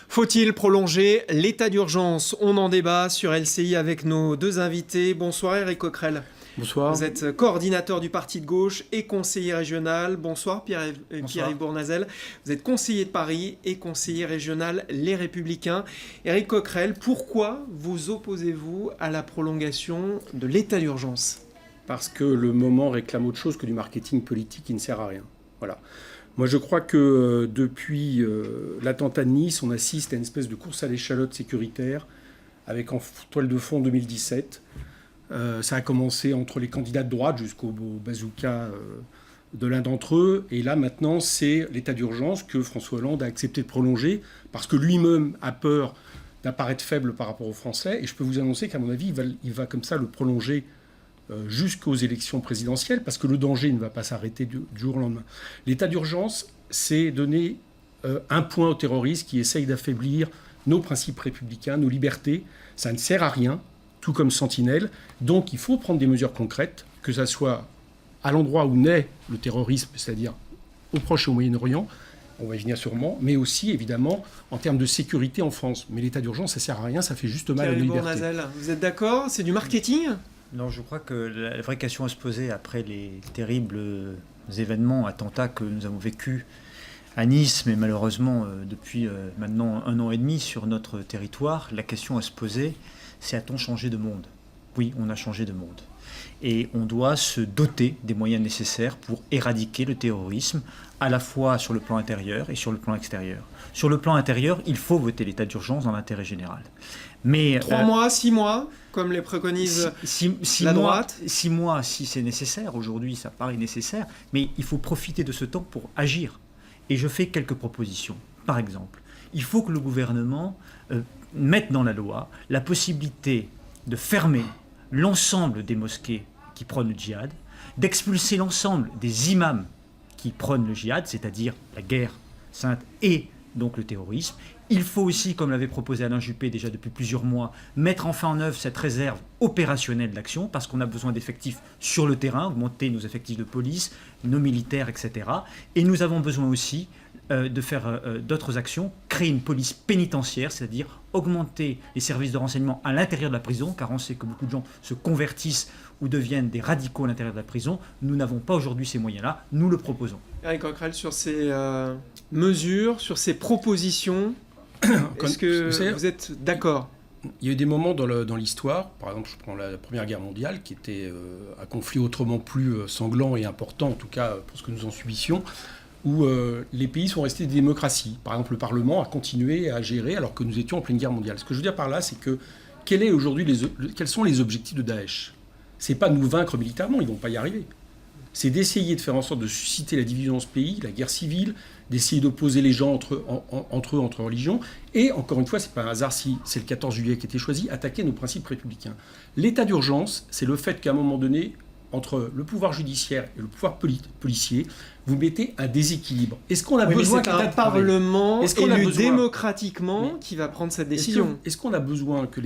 Faut-il prolonger l'état d'urgence? On en débat sur LCI avec nos deux invités. Bonsoir Éric Coquerel. Bonsoir. Vous êtes coordinateur du Parti de gauche et conseiller régional. Bonsoir Pierre-Yves Bournazel. Vous êtes conseiller de Paris et conseiller régional Les Républicains. Éric Coquerel, pourquoi vous opposez-vous à la prolongation de l'état d'urgence? Parce que le moment réclame autre chose que du marketing politique qui ne sert à rien. Voilà. Moi, je crois que depuis l'attentat de Nice, on assiste à une espèce de course à l'échalote sécuritaire avec en toile de fond 2017. Ça a commencé entre les candidats de droite jusqu'au bazooka de l'un d'entre eux. Et là, maintenant, c'est l'état d'urgence que François Hollande a accepté de prolonger parce que lui-même a peur d'apparaître faible par rapport aux Français. Et je peux vous annoncer qu'à mon avis, il va comme ça le prolonger jusqu'aux élections présidentielles, parce que le danger ne va pas s'arrêter du jour au lendemain. L'état d'urgence, c'est donner un point aux terroristes qui essayent d'affaiblir nos principes républicains, nos libertés. Ça ne sert à rien, tout comme Sentinelle. Donc il faut prendre des mesures concrètes, que ça soit à l'endroit où naît le terrorisme, c'est-à-dire au Proche et au Moyen-Orient, on va y venir sûrement, mais aussi évidemment en termes de sécurité en France. Mais l'état d'urgence, ça ne sert à rien, ça fait juste mal à nos libertés. Bournazel, vous êtes d'accord? C'est du marketing? Non, je crois que la vraie question à se poser après les terribles événements, attentats que nous avons vécus à Nice, mais malheureusement depuis maintenant 1 an et demi sur notre territoire, la question à se poser, c'est a-t-on changé de monde? Oui, on a changé de monde. Et on doit se doter des moyens nécessaires pour éradiquer le terrorisme, à la fois sur le plan intérieur et sur le plan extérieur. Sur le plan intérieur, il faut voter l'état d'urgence dans l'intérêt général. Mais 3 mois, 6 mois, comme les préconise la droite. 6 mois, si c'est nécessaire. Aujourd'hui, ça paraît nécessaire. Mais il faut profiter de ce temps pour agir. Et je fais quelques propositions. Par exemple, il faut que le gouvernement mette dans la loi la possibilité de fermer l'ensemble des mosquées qui prônent le djihad, d'expulser l'ensemble des imams qui prônent le djihad, c'est-à-dire la guerre sainte et donc le terrorisme. Il faut aussi, comme l'avait proposé Alain Juppé déjà depuis plusieurs mois, mettre enfin en œuvre cette réserve opérationnelle d'action, parce qu'on a besoin d'effectifs sur le terrain, augmenter nos effectifs de police, nos militaires, etc. Et nous avons besoin aussi de faire d'autres actions, créer une police pénitentiaire, c'est-à-dire augmenter les services de renseignement à l'intérieur de la prison, car on sait que beaucoup de gens se convertissent ou deviennent des radicaux à l'intérieur de la prison. Nous n'avons pas aujourd'hui ces moyens-là, nous le proposons. Éric Coquerel, sur ces mesures, sur ces propositions, est-ce que vous êtes d'accord? Il y a eu des moments dans l'histoire, par exemple je prends la Première Guerre mondiale, qui était un conflit autrement plus sanglant et important, en tout cas pour ce que nous en subissions, où les pays sont restés des démocraties. Par exemple, le Parlement a continué à gérer alors que nous étions en pleine guerre mondiale. Ce que je veux dire par là, c'est que quels sont les objectifs de Daesh? C'est pas de nous vaincre militairement, ils vont pas y arriver. C'est d'essayer de faire en sorte de susciter la division dans ce pays, la guerre civile, d'essayer d'opposer les gens entre eux, entre religions. Et encore une fois, c'est pas un hasard si c'est le 14 juillet qui a été choisi, attaquer nos principes républicains. L'état d'urgence, c'est le fait qu'à un moment donné, entre le pouvoir judiciaire et le pouvoir policier, vous mettez un déséquilibre. Est-ce qu'on a besoin d'un Parlement élu démocratiquement qui va prendre cette décision? Est-ce qu'on a besoin que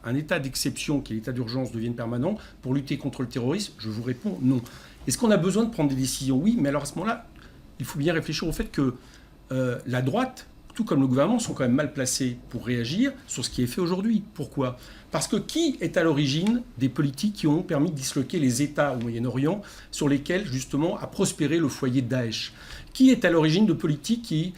un état d'exception, qui est l'état d'urgence, devienne permanent pour lutter contre le terrorisme? Je vous réponds non. Est-ce qu'on a besoin de prendre des décisions? Oui, mais alors à ce moment-là, il faut bien réfléchir au fait que la droite, tout comme le gouvernement, sont quand même mal placés pour réagir sur ce qui est fait aujourd'hui. Pourquoi? Parce que qui est à l'origine des politiques qui ont permis de disloquer les États au Moyen-Orient sur lesquels, justement, a prospéré le foyer de Daesh? Qui est à l'origine de politiques qui,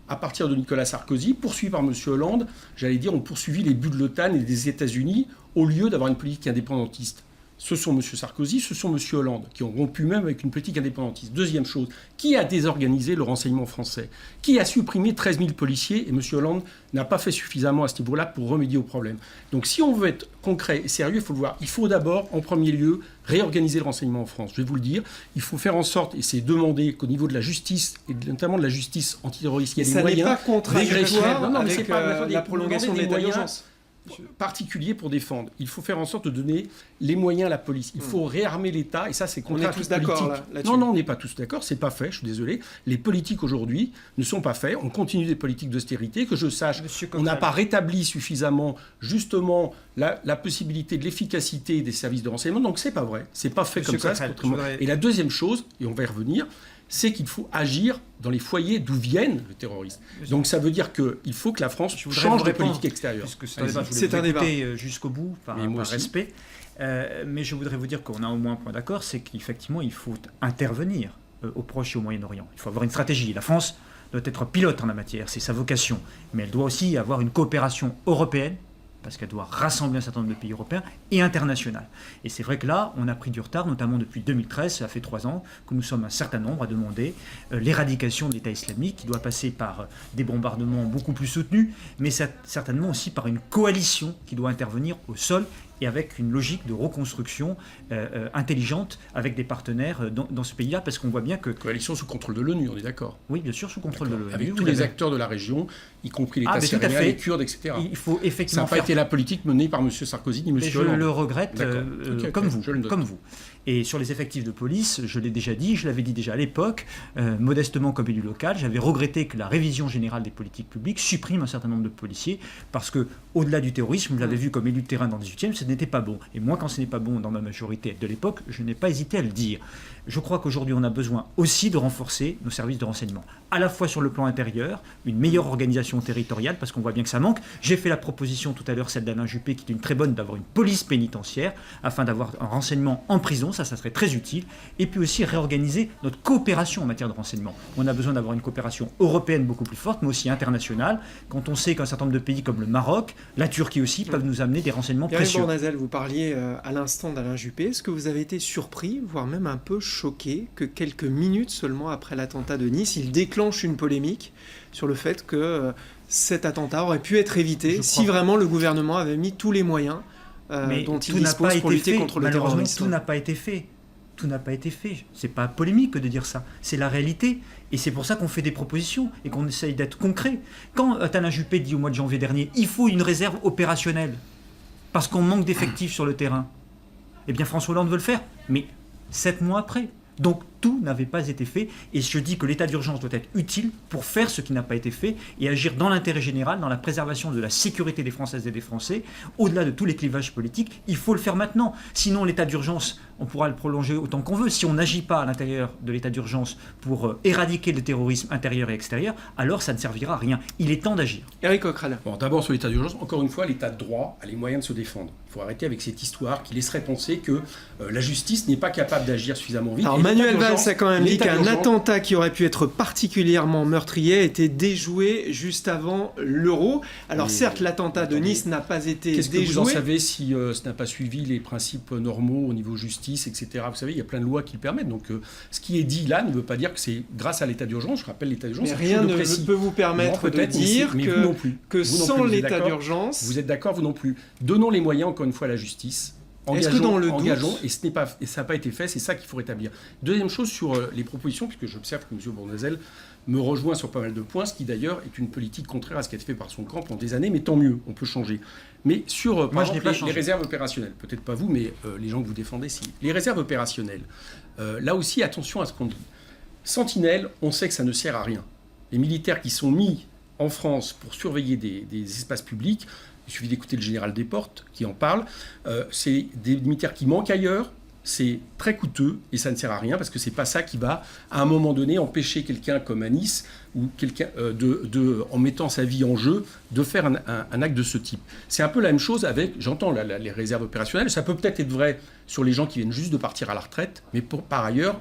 à partir de Nicolas Sarkozy, poursuivis par M. Hollande, j'allais dire, ont poursuivi les buts de l'OTAN et des États-Unis au lieu d'avoir une politique indépendantiste? Ce sont M. Sarkozy, ce sont M. Hollande, qui ont rompu même avec une politique indépendantiste. Deuxième chose, qui a désorganisé le renseignement français? Qui a supprimé 13 000 policiers? Et M. Hollande n'a pas fait suffisamment à ce niveau-là pour remédier au problème. Donc si on veut être concret et sérieux, il faut le voir. Il faut d'abord, en premier lieu, réorganiser le renseignement en France. Je vais vous le dire. Il faut faire en sorte, et c'est demander qu'au niveau de la justice, et notamment de la justice antiterroriste, il y a des moyens. Ça n'est pas contradictoire avec la prolongation de l'état d'urgence. particulier pour défendre. Il faut faire en sorte de donner les moyens à la police. Il faut réarmer l'État, et ça, c'est contraire à toute politique. On est tous d'accord là-dessus. Non, on n'est pas tous d'accord. C'est pas fait. Je suis désolé. Les politiques aujourd'hui ne sont pas faits. On continue des politiques d'austérité. Que je sache, on n'a pas rétabli suffisamment justement la possibilité de l'efficacité des services de renseignement. Donc c'est pas vrai. C'est pas fait comme ça. Et la deuxième chose, et on va y revenir, c'est qu'il faut agir dans les foyers d'où viennent les terroristes. Donc ça veut dire qu'il faut que la France change de politique extérieure. C'est un débat. Jusqu'au bout, par respect. Mais je voudrais vous dire qu'on a au moins un point d'accord, c'est qu'effectivement, il faut intervenir au Proche et au Moyen-Orient. Il faut avoir une stratégie. La France doit être pilote en la matière, c'est sa vocation. Mais elle doit aussi avoir une coopération européenne, parce qu'elle doit rassembler un certain nombre de pays européens, et internationale. Et c'est vrai que là, on a pris du retard, notamment depuis 2013, ça fait 3 ans, que nous sommes un certain nombre à demander l'éradication de l'État islamique, qui doit passer par des bombardements beaucoup plus soutenus, mais certainement aussi par une coalition qui doit intervenir au sol, et avec une logique de reconstruction intelligente avec des partenaires dans ce pays-là, parce qu'on voit bien que... Coalition sous contrôle de l'ONU, on est d'accord? Oui, bien sûr, sous contrôle de l'ONU. Avec tous les acteurs de la région, y compris l'État syrien, les Kurdes, etc. Il faut effectivement ça n'a pas été la politique menée par M. Sarkozy ni M. Hollande. Je le regrette, comme vous. Et sur les effectifs de police, je l'ai déjà dit, je l'avais dit déjà à l'époque, modestement comme élu local, j'avais regretté que la révision générale des politiques publiques supprime un certain nombre de policiers, parce que au-delà du terrorisme, vous l'avez vu comme élu de terrain dans le 18e, ce n'était pas bon. Et moi, quand ce n'est pas bon dans ma majorité de l'époque, je n'ai pas hésité à le dire. Je crois qu'aujourd'hui, on a besoin aussi de renforcer nos services de renseignement, à la fois sur le plan intérieur, une meilleure organisation territoriale, parce qu'on voit bien que ça manque. J'ai fait la proposition tout à l'heure, celle d'Alain Juppé, qui est une très bonne, d'avoir une police pénitentiaire, afin d'avoir un renseignement en prison, ça serait très utile. Et puis aussi réorganiser notre coopération en matière de renseignement. On a besoin d'avoir une coopération européenne beaucoup plus forte, mais aussi internationale, quand on sait qu'un certain nombre de pays comme le Maroc, la Turquie aussi, peuvent nous amener des renseignements précieux. Pierre Bournazel, vous parliez à l'instant d'Alain Juppé. Est-ce que vous avez été surpris, voire même un peu choqué, que quelques minutes seulement après l'attentat de Nice, il déclenche une polémique sur le fait que cet attentat aurait pu être évité si vraiment le gouvernement avait mis tous les moyens dont il dispose pour lutter contre le terrorisme? Tout n'a pas été fait. Tout n'a pas été fait. C'est pas polémique de dire ça. C'est la réalité. Et c'est pour ça qu'on fait des propositions et qu'on essaye d'être concret. Quand Alain Juppé dit au mois de janvier dernier, il faut une réserve opérationnelle parce qu'on manque d'effectifs sur le terrain, eh bien François Hollande veut le faire, mais 7 mois après. Donc tout n'avait pas été fait, et je dis que l'état d'urgence doit être utile pour faire ce qui n'a pas été fait et agir dans l'intérêt général, dans la préservation de la sécurité des Françaises et des Français, au-delà de tous les clivages politiques. Il faut le faire maintenant. Sinon, l'état d'urgence, on pourra le prolonger autant qu'on veut. Si on n'agit pas à l'intérieur de l'état d'urgence pour éradiquer le terrorisme intérieur et extérieur, alors ça ne servira à rien. Il est temps d'agir. Éric Coquerel. Bon, d'abord sur l'état d'urgence, encore une fois, l'état de droit a les moyens de se défendre. Il faut arrêter avec cette histoire qui laisserait penser que la justice n'est pas capable d'agir suffisamment vite. Alors Manuel Valls a quand même dit qu'un attentat qui aurait pu être particulièrement meurtrier a été déjoué juste avant l'Euro. Alors certes, l'attentat de Nice n'a pas été déjoué. Qu'est-ce que vous en savez si ça n'a pas suivi les principes normaux au niveau justice, etc. Vous savez, il y a plein de lois qui le permettent. Donc ce qui est dit là ne veut pas dire que c'est grâce à l'état d'urgence. Je rappelle, l'état d'urgence, mais rien ne peut vous permettre de dire que sans l'état d'urgence... Vous êtes d'accord, vous non plus. Donnons les moyens, encore une fois, à la justice. Engageons, et ça n'a pas été fait, c'est ça qu'il faut rétablir. Deuxième chose sur les propositions, puisque j'observe que M. Bournazel me rejoint sur pas mal de points, ce qui d'ailleurs est une politique contraire à ce qui a été fait par son camp pendant des années, mais tant mieux, on peut changer. Mais sur par exemple, les réserves opérationnelles, peut-être pas vous, mais les gens que vous défendez, si. Les réserves opérationnelles, là aussi, attention à ce qu'on dit. Sentinelle, on sait que ça ne sert à rien. Les militaires qui sont mis en France pour surveiller des espaces publics, il suffit d'écouter le général Desportes qui en parle. C'est des militaires qui manquent ailleurs. C'est très coûteux et ça ne sert à rien parce que c'est pas ça qui va, à un moment donné, empêcher quelqu'un comme à Nice ou quelqu'un en mettant sa vie en jeu, de faire un acte de ce type. C'est un peu la même chose avec, j'entends les réserves opérationnelles. Ça peut peut-être être vrai sur les gens qui viennent juste de partir à la retraite, mais par ailleurs,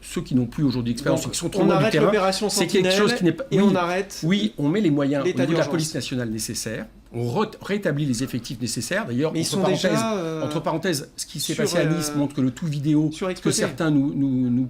ceux qui n'ont plus aujourd'hui d'expérience, qui sont trop loin du terrain, c'est quelque chose qui n'est pas... Et on arrête. Oui, on met les moyens au niveau de la police nationale nécessaires. On rétablit les effectifs nécessaires. D'ailleurs, entre parenthèses, ce qui s'est passé à Nice montre que le tout vidéo, que certains nous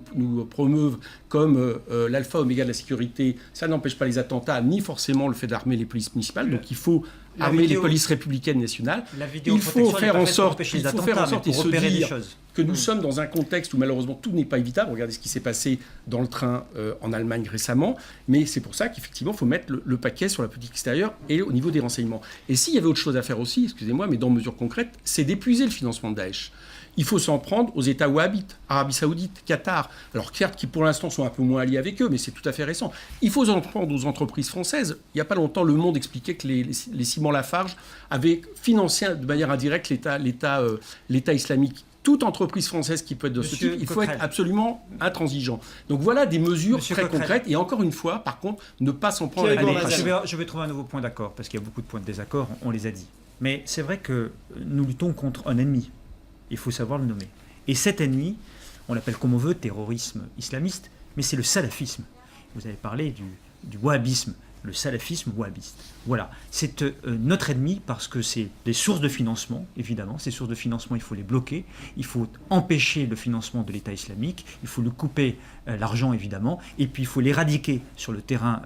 promeuvent comme l'alpha oméga de la sécurité, ça n'empêche pas les attentats, ni forcément le fait d'armer les polices municipales. Donc il faut armer les polices républicaines nationales. Il faut faire en sorte et se dire que nous sommes dans un contexte où malheureusement tout n'est pas évitable. Regardez ce qui s'est passé dans le train en Allemagne récemment. Mais c'est pour ça qu'effectivement, il faut mettre le paquet sur la politique extérieure et au niveau des renseignements. Et s'il y avait autre chose à faire aussi, excusez-moi, mais dans mesure concrète, c'est d'épuiser le financement de Daesh. Il faut s'en prendre aux États wahhabites, Arabie Saoudite, Qatar. Alors certes, qui pour l'instant sont un peu moins alliés avec eux, mais c'est tout à fait récent. Il faut s'en prendre aux entreprises françaises. Il n'y a pas longtemps, Le Monde expliquait que les ciments Lafarge avaient financé de manière indirecte l'État islamique. Toute entreprise française qui peut être de ce type, il faut être absolument intransigeant. Donc voilà des mesures très concrètes. Et encore une fois, par contre, ne pas s'en prendre à l'administration. Je vais trouver un nouveau point d'accord, parce qu'il y a beaucoup de points de désaccord, on les a dit. Mais c'est vrai que nous luttons contre un ennemi. Il faut savoir le nommer. Et cet ennemi, on l'appelle comme on veut, terrorisme islamiste, mais c'est le salafisme. Vous avez parlé du wahhabisme, le salafisme wahhabiste. Voilà, c'est notre ennemi parce que c'est des sources de financement, évidemment. Ces sources de financement, il faut les bloquer. Il faut empêcher le financement de l'État islamique. Il faut lui couper l'argent, évidemment. Et puis, il faut l'éradiquer sur le terrain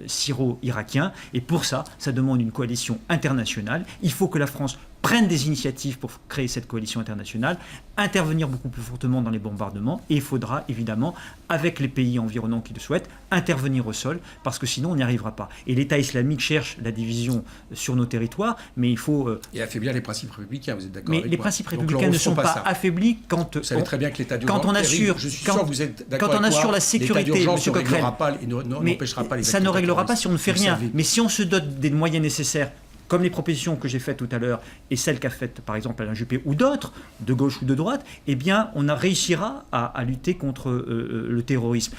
syro-irakien. Et pour ça, ça demande une coalition internationale. Il faut que la France prenne des initiatives pour créer cette coalition internationale, intervenir beaucoup plus fortement dans les bombardements, et il faudra évidemment, avec les pays environnants qui le souhaitent, intervenir au sol, parce que sinon on n'y arrivera pas. Et l'État islamique cherche la division sur nos territoires, mais il faut... et affaiblir les principes républicains, vous êtes d'accord avec moi? Mais les principes républicains ne sont pas affaiblis quand... Vous savez très bien que l'état d'urgence... Quand on assure... Je suis sûr que vous êtes d'accord quand on avec assure moi, la sécurité, l'état M. Coquerel... n'empêchera pas les ça ne réglera pas si on ne fait rien. Mais si on se dote des moyens nécessaires, comme les propositions que j'ai faites tout à l'heure et celles qu'a faites par exemple Alain Juppé ou d'autres, de gauche ou de droite, eh bien on réussira à lutter contre le terrorisme.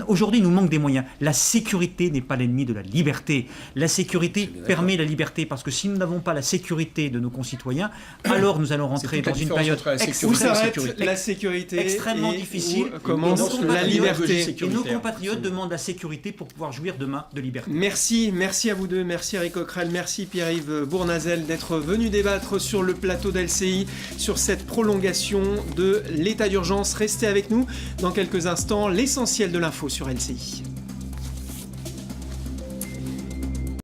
Aujourd'hui, il nous manque des moyens. La sécurité n'est pas l'ennemi de la liberté. La sécurité permet la liberté, parce que si nous n'avons pas la sécurité de nos concitoyens, alors nous allons rentrer dans une période où s'arrête la sécurité extrêmement difficile. Commence la liberté. Et nos compatriotes demandent la sécurité pour pouvoir jouir demain de liberté. Merci à vous deux. Merci Eric Coquerel, merci Pierre-Yves Bournazel d'être venu débattre sur le plateau d'LCI sur cette prolongation de l'état d'urgence. Restez avec nous dans quelques instants. L'essentiel de l'info sur LCI.